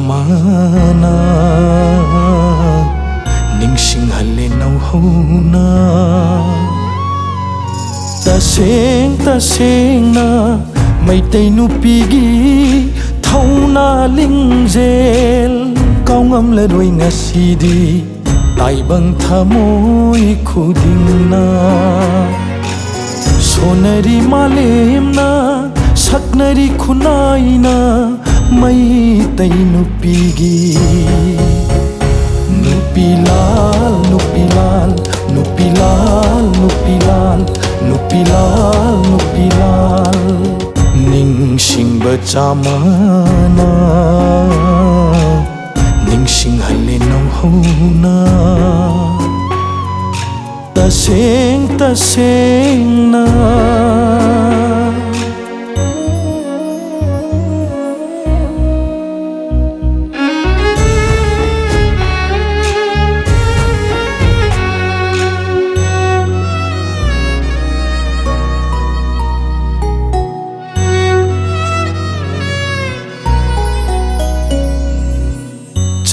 chamana ningsing halinaw hauna taseng na maitai nupigi thauna lingjel kaungam ladoi ngasidi taibang thamoi khudingna sonari malemna saknari khunaina maitai nupigi nupilal nupilal nupilal nupilal nupilal nupilal ningsing bachamana ningsing halinaw hauna taseng na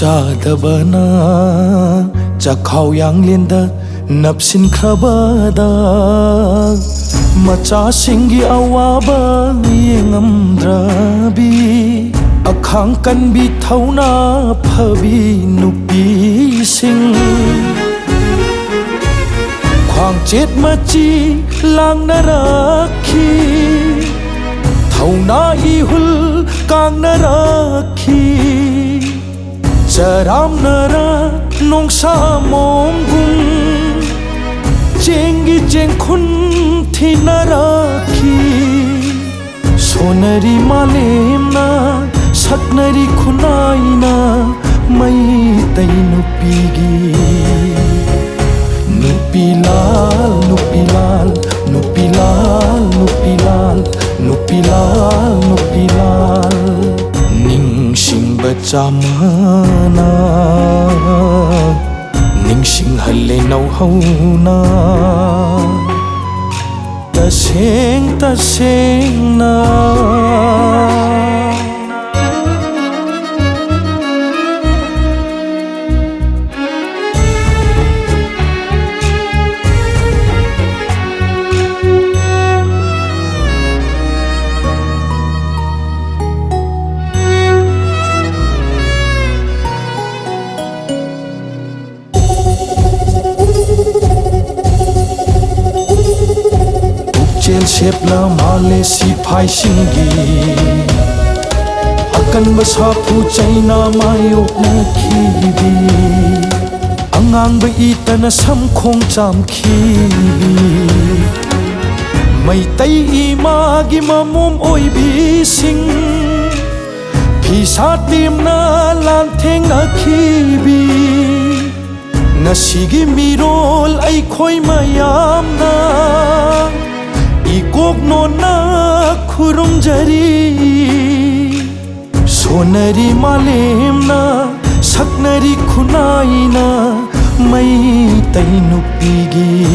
ꯆꯥꯗꯕꯅ ꯆꯈꯥꯎ ꯌꯥꯡꯂꯦꯟꯗ ꯅꯞꯁꯤꯟꯈ꯭ꯔꯕꯗ ꯃꯆꯥꯁꯤꯡꯒꯤ ꯑꯋꯥꯕ ꯌꯦꯡꯉꯝꯗ꯭ꯔꯕꯤ ꯑꯈꯥꯡ ꯀꯟꯕꯤ ꯊꯧꯅꯥ ꯐꯕꯤ ꯅꯨꯄꯤꯁꯤꯡ ꯈ꯭ꯋꯥꯡꯆꯦꯠ ꯃꯆꯤ ꯂꯥꯡꯅꯔꯛꯈꯤ ꯊꯧꯅꯥ ꯏꯍꯨꯜ ꯀꯥꯡꯅꯔꯛꯈꯤ Charamnara nongsa monggung Jengi jengkhun thinaraki Sonari malemna saknari khunaina maitai nupigi Nupilal nupilal nupilal nupilal nupilal nupilal ningsing bachamana ningsing halinaw hauna taseng na Sepla male sipai singgi akan besapu China mayok na kibi angang beita na samkhong cham kibi maitai imagi mamum oi bising phisa tim na lantheng na kibi ngasigi mirol ai khoi mayam na Ikok nona khurum jari Sonari malemna saknari khunaina maitai nupigi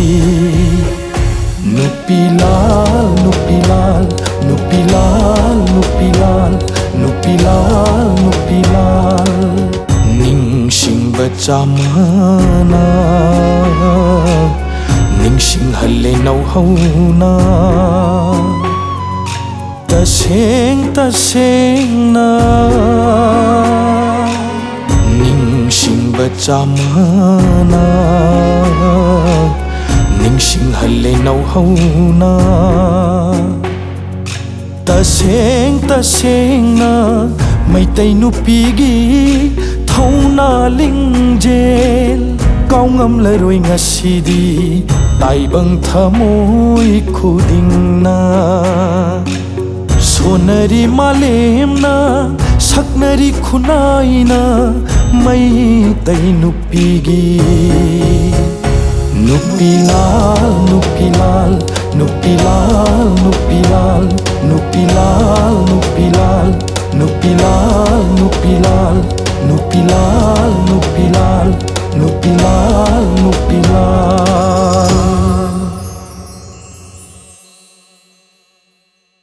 Nupilal nupilal nupilal nupilal nupilal nupilal ningsing bachamana ningsing halinaw hauna taseng na ningsing bachamana ningsing halinaw hauna taseng na maitai nupigi thauna lingjel kaungam laroi ngasidi taibang thamoi khudingna sonari malemna saknari khunaina maitai nupigi nupilal nupilal nupilal nupilal nupilal nupilal nupilal nupilal nupilal nupilal nupilal nupilal